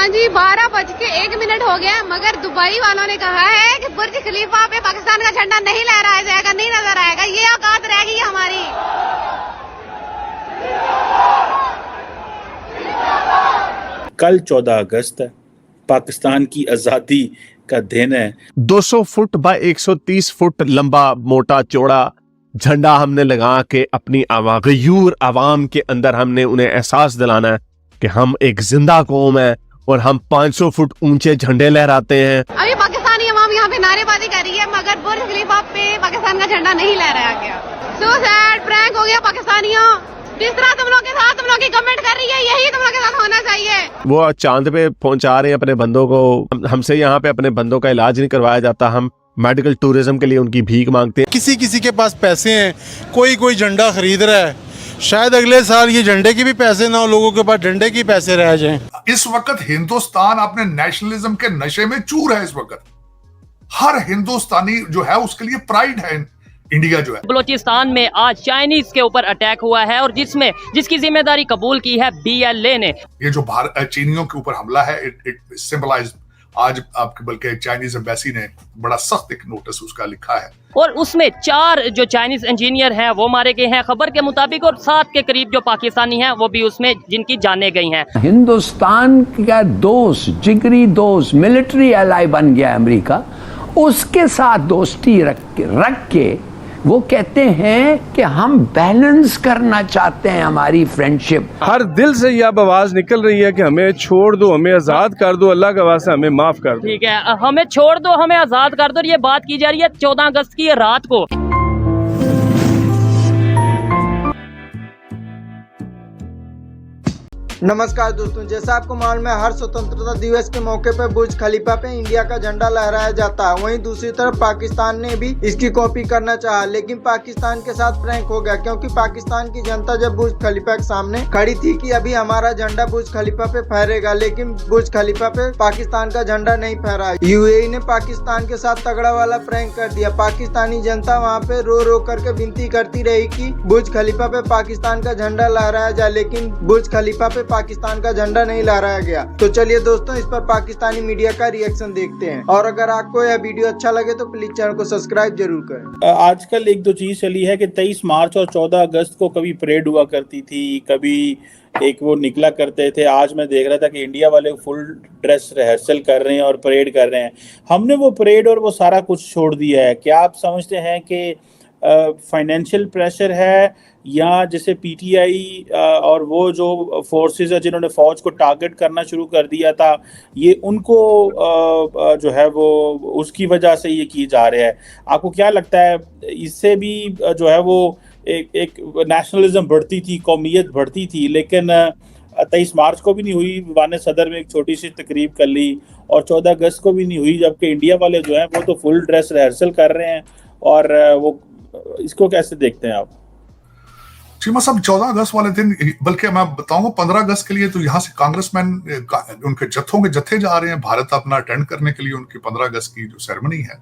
हाँ जी, 12:01 हो गया, मगर दुबई वालों ने कहा है कि बुर्ज खलीफा पे पाकिस्तान का झंडा नहीं लहराया जाएगा, नहीं नजर आएगा। ये औकात रहेगी हमारी। कल 14 अगस्त है, पाकिस्तान की आज़ादी का दिन है। 200 फुट बाय 130 फुट लंबा मोटा चौड़ा झंडा हमने लगा के अपनी गयूर आवाम के अंदर हमने उन्हें एहसास दिलाना है कि हम एक जिंदा कौम है और हम 500 फुट ऊंचे झंडे लहराते हैं। अभी पाकिस्तानी अवाम यहाँ पे नारेबाजी कर रही है, मगर बुर्ज खलीफा पे पाकिस्तान का झंडा नहीं लहराया गया। सो सैड, प्रैंक हो गया पाकिस्तानियों। जिस तरह तुम लोग के साथ तुम लोग की कमेंट कर रही है, यही तुम लोग के साथ होना चाहिए। वो चांद पे पहुंचा रहे हैं अपने बंदों को, हमसे यहाँ पे अपने बंदों का इलाज नहीं करवाया जाता। हम मेडिकल टूरिज्म के लिए उनकी भीख मांगते हैं। किसी किसी के पास पैसे हैं, कोई झंडा खरीद रहा है, शायद अगले साल ये झंडे के भी पैसे ना हो, लोगों के पास झंडे के पैसे रह जाएं। इस वक्त हिंदुस्तान अपने नेशनलिज्म के नशे में चूर है। इस वक्त हर हिंदुस्तानी जो है उसके लिए प्राइड है इंडिया जो है। बलोचिस्तान में आज चाइनीज के ऊपर अटैक हुआ है और जिसकी जिम्मेदारी कबूल की है BLA ने। ये जो चीनियों के ऊपर हमला है, इट सिंबलाइज आज आपके, बल्कि चाइनीज एम्बेसी ने बड़ा सख्त एक नोटिस उसका लिखा है और उसमें 4 जो चाइनीज इंजीनियर हैं वो मारे गए हैं खबर के मुताबिक, और 7 के करीब जो पाकिस्तानी हैं वो भी उसमें जिनकी जानें गई हैं। हिंदुस्तान का दोस्त, जिगरी दोस्त, मिलिट्री एलाई बन गया अमेरिका, उसके साथ दोस्ती रख के वो कहते हैं कि हम बैलेंस करना चाहते हैं हमारी फ्रेंडशिप। हर दिल से ये अब आवाज निकल रही है कि हमें छोड़ दो, हमें आजाद कर दो, अल्लाह के वास्ते हमें माफ कर दो। ठीक है, हमें छोड़ दो, हमें आजाद कर दो। ये बात की जा रही है 14 अगस्त की रात को। नमस्कार दोस्तों, जैसा आपको मालूम है हर स्वतंत्रता दिवस के मौके पर बुर्ज खलीफा पे इंडिया का झंडा लहराया जाता है। वहीं दूसरी तरफ पाकिस्तान ने भी इसकी कॉपी करना चाहा, लेकिन पाकिस्तान के साथ प्रैंक हो गया, क्योंकि पाकिस्तान की जनता जब बुर्ज खलीफा के सामने खड़ी थी कि अभी हमारा झंडा बुर्ज खलीफा पे फहरेगा, लेकिन बुर्ज खलीफा पे पाकिस्तान का झंडा नहीं फहरा। UAE ने पाकिस्तान के साथ तगड़ा वाला प्रैंक कर दिया। पाकिस्तानी जनता वहाँ पे रो रो करके विनती करती रही कि बुर्ज खलीफा पे पाकिस्तान का झंडा लहराया जाए, लेकिन बुर्ज खलीफा पे पाकिस्तान का झंडा नहीं लहराया गया। तो चलिए दोस्तों, इस पर पाकिस्तानी मीडिया का रिएक्शन देखते हैं, और अगर आपको यह वीडियो अच्छा लगे तो प्लीज चैनल को सब्सक्राइब जरूर करें। आजकल एक दो चीज चली है कि 23 मार्च और 14 अगस्त को कभी परेड हुआ करती थी, कभी एक वो निकला करते थे। आज मैं देख रहा था कि इंडिया वाले फुल ड्रेस रिहर्सल कर रहे हैं और परेड कर रहे हैं। हमने वो परेड और वो सारा कुछ छोड़ दिया है। क्या आप समझते हैं कि फाइनेंशियल प्रेशर है, या जैसे PTI और वो जो फोर्सेस है जिन्होंने फौज को टारगेट करना शुरू कर दिया था, ये उनको जो है वो उसकी वजह से ये की जा रहा है? आपको क्या लगता है, इससे भी जो है वो एक नेशनलिज्म बढ़ती थी, कौमियत बढ़ती थी, लेकिन 23 मार्च को भी नहीं हुई, वाने सदर में एक छोटी सी तकरीब कर ली, और 14 अगस्त को भी नहीं हुई, जबकि इंडिया वाले जो हैं वो तो फुल ड्रेस रिहर्सल कर रहे हैं। और वो इसको कैसे देखते हैं आप? चीमा साहब, 14 अगस्त वाले दिन, बल्कि मैं बताऊंगा 15 अगस्त के लिए तो यहाँ से कांग्रेसमैन उनके जत्थे जा रहे हैं भारत अपना अटेंड करने के लिए। उनकी 15 अगस्त की जो सेरेमनी है,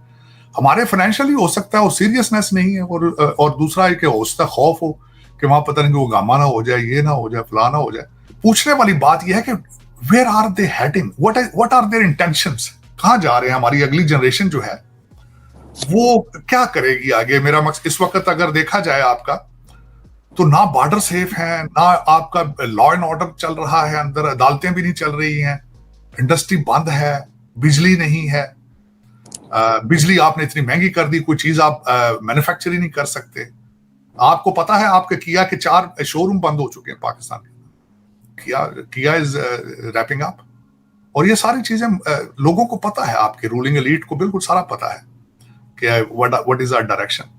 हमारे फाइनेंशियली हो सकता है और सीरियसनेस नहीं है, और दूसरा है कि हौसला खौफ हो कि वहां पता नहीं कि वो गामा ना हो जाए, ये ना हो जाए, फला ना हो जाए। पूछने वाली बात यह है कि where are they heading, what are their intentions, कहाँ जा रहे हैं? हमारी अगली जनरेशन जो है वो क्या करेगी आगे? मेरा मकसद इस वक्त अगर देखा जाए आपका, तो ना बॉर्डर सेफ है, ना आपका लॉ एंड ऑर्डर चल रहा है, अंदर अदालतें भी नहीं चल रही हैं, इंडस्ट्री बंद है, बिजली नहीं है। बिजली आपने इतनी महंगी कर दी, कोई चीज आप मैन्युफैक्चरिंग नहीं कर सकते। आपको पता है आपके किया के 4 शोरूम बंद हो चुके हैं पाकिस्तान के। किया इज रैपिंग अप, और ये सारी चीजें लोगों को पता है, आपके रूलिंग एलीट को बिल्कुल सारा पता है कि व्हाट इज आवर डायरेक्शन।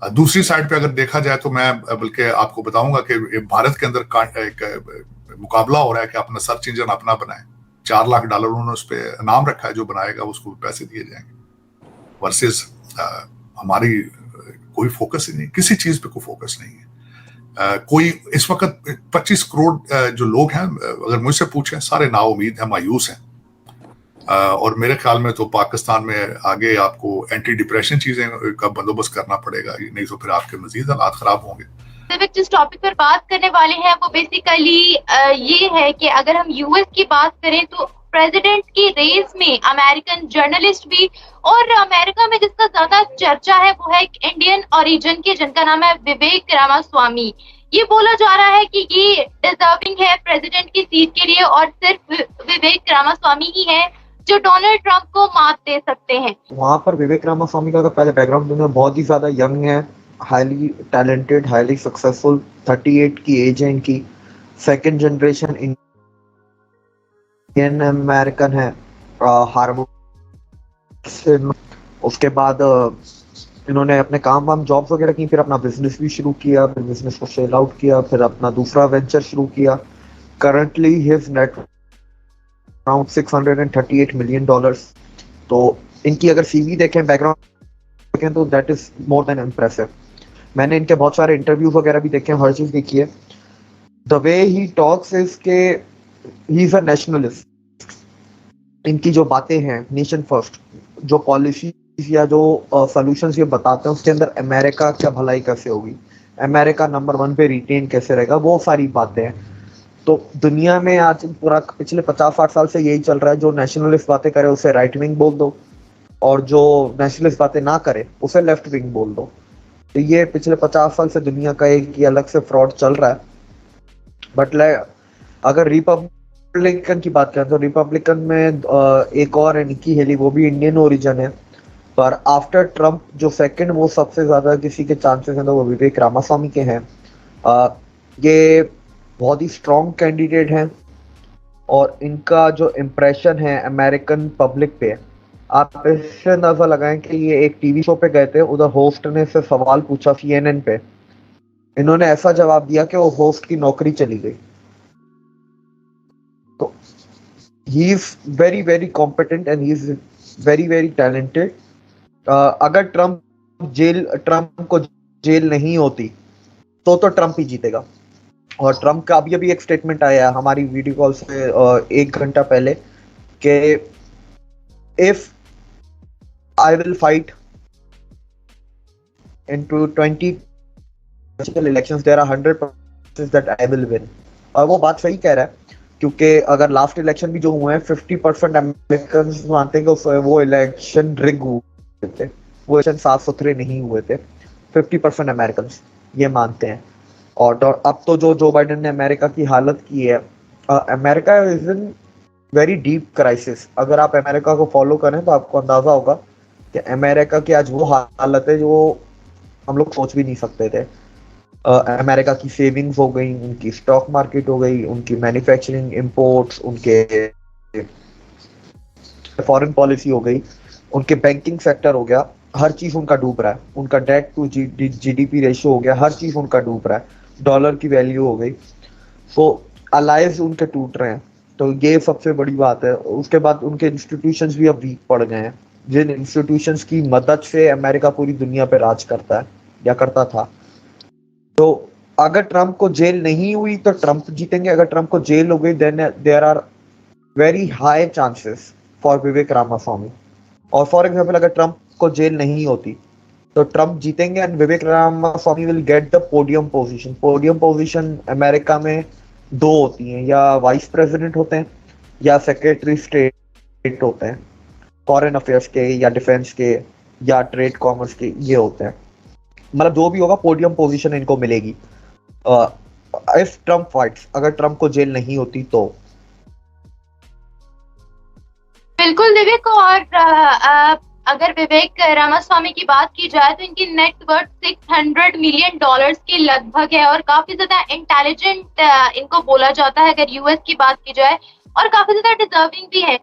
दूसरी साइड पे अगर देखा जाए तो मैं बल्कि आपको बताऊंगा कि भारत के अंदर एक मुकाबला हो रहा है कि अपना सर्च इंजन अपना बनाए। $4 लाख उन्होंने उस पर इनाम रखा है, जो बनाएगा उसको पैसे दिए जाएंगे, वर्सेस हमारी कोई फोकस ही नहीं, किसी चीज पे कोई फोकस नहीं है। कोई इस वक्त 25 करोड़ जो लोग हैं, अगर मुझसे पूछें, सारे नाउम्मीद हैं, मायूस हैं। और मेरे ख्याल में तो पाकिस्तान में आगे आपको एंटी डिप्रेशन चीजें का बंदोबस्त करना पड़ेगा, नहीं तो फिर आपके मजीद हालात खराब होंगे। जिस टॉपिक पर बात करने वाले हैं वो बेसिकली ये है कि अगर हम US की बात करें तो प्रेसिडेंट की रेस में अमेरिकन जर्नलिस्ट भी, और अमेरिका में जिसका ज्यादा चर्चा है वो है एक इंडियन ओरिजिन के जिनका नाम है विवेक रामास्वामी। ये बोला जा रहा है कि ये डिजर्विंग है प्रेसिडेंट की सीट के लिए और सिर्फ विवेक रामास्वामी ही है जो डोनाल्ड ट्रंप को मात दे सकते हैं। वहाँ पर विवेक रामास्वामी का पहले बैकग्राउंड में बहुत ही ज्यादा यंग है, हाईली टैलेंटेड, हाईली सक्सेसफुल, 38 की एज है इनकी, सेकंड जनरेशन इंडियन अमेरिकन है, हार्वर्ड से। उसके बाद इन्होंने अपने काम वाम जॉब्स वगैरह की, फिर अपना बिजनेस भी शुरू किया, फिर बिजनेस को सेल आउट किया, फिर अपना दूसरा वेंचर शुरू किया। Currently his net around $638 million। तो इनकी अगर सीवी देखें, बैकग्राउंड देखें, तो that is more than impressive. मैंने इनके बहुत सारे इंटरव्यूज वगैरह भी देखे, हर चीज देखी है। The way he talks is के ही इज अ नेशनलिस्ट। इनकी जो बातें हैं, नेशन फर्स्ट, जो पॉलिसी या जो सॉल्यूशंस ये बताते हैं, उसके अंदर अमेरिका क्या भलाई कैसे होगी, अमेरिका नंबर 1 पे रिटेन कैसे रहेगा, वो सारी बातें हैं। तो दुनिया में आज पूरा पिछले 50-60 साल से यही चल रहा है, जो नेशनलिस्ट बातें करे उसे राइट विंग बोल दो, और जो नेशनलिस्ट बातें ना करे उसे लेफ्ट विंग बोल दो। तो ये पिछले 50 साल से दुनिया का एक अलग से फ्रॉड चल रहा है। बट अगर रिपब्लिकन की बात करें तो रिपब्लिकन में एक और है, निकी हेली, वो भी इंडियन ओरिजिन है। पर आफ्टर ट्रंप जो सेकंड वो सबसे ज्यादा किसी के चांसेस हैं तो वो विवेक रामास्वामी के हैं। ये बहुत ही स्ट्रॉन्ग कैंडिडेट हैं और इनका जो इम्प्रेशन है अमेरिकन पब्लिक पे, आप इससे अंदाजा लगाएं कि ये एक टीवी शो पे गए थे, उधर होस्ट ने से सवाल पूछा CNN पे, इन्होंने ऐसा जवाब दिया कि वो होस्ट की नौकरी चली गई। तो he is very very competent and he is very very talented. अगर ट्रंप को जेल नहीं होती तो ट्रंप ही जीतेगा। और ट्रंप का अभी एक स्टेटमेंट आया है हमारी वीडियो कॉल से 1 घंटा पहले कि if I will fight into 20 elections there are 100% that I will win. और वो बात सही कह रहा है, क्योंकि अगर लास्ट इलेक्शन भी जो हुए हैं 50% अमेरिकन मानते हैं कि वो इलेक्शन रिग हुए थे, वो इलेक्शन साफ सुथरे नहीं हुए थे। 50% अमेरिकन ये मानते हैं। और अब तो जो जो बाइडेन ने अमेरिका की हालत की है, America is in very deep crisis. अगर आप अमेरिका को फॉलो करें तो आपको अंदाजा होगा कि अमेरिका की आज वो हालत है जो हम लोग सोच भी नहीं सकते थे। अमेरिका की सेविंग्स हो गई, उनकी स्टॉक मार्केट हो गई, उनकी मैन्युफैक्चरिंग, इंपोर्ट्स, उनके फॉरेन पॉलिसी हो गई, उनके बैंकिंग सेक्टर हो गया, हर चीज उनका डूब रहा है। उनका डेट टू GDP रेशियो हो गया, हर चीज उनका डूब रहा है। डॉलर की वैल्यू हो गई, तो अलायंस उनके टूट रहे हैं। तो ये सबसे बड़ी बात है। उसके बाद उनके इंस्टीट्यूशंस भी अब वीक पड़ गए हैं, जिन इंस्टीट्यूशंस की मदद से अमेरिका पूरी दुनिया पे राज करता है या करता था। तो अगर ट्रंप को जेल नहीं हुई तो ट्रंप जीतेंगे, अगर ट्रंप को जेल हो गई then there are very high chances for Vivek Ramaswamy. और फॉर एग्जाम्पल अगर ट्रंप को जेल नहीं होती तो ट्रंप जीतेंगे and Vivek Ramaswamy will get the podium position. Podium position America में 2 होती हैं, या वाइस प्रेसिडेंट होते हैं या सेक्रेटरी स्टेट होते हैं, फॉरेन अफेयर्स के या डिफेंस के या ट्रेड कॉमर्स के, ये होते हैं। मतलब जो भी होगा पोडियम पोजीशन इनको मिलेगी इफ ट्रंप फाइट्स, अगर ट्रंप को जेल नहीं होती तो। बिल्कुल दिव्या। और अगर विवेक रामास्वामी की बात की जाए तो इनकी नेटवर्थ $600 million के लगभग है और काफी ज्यादा इंटेलिजेंट इनको बोला जाता है अगर यूएस की बात की जाए, और काफी ज्यादा डिजर्विंग भी है।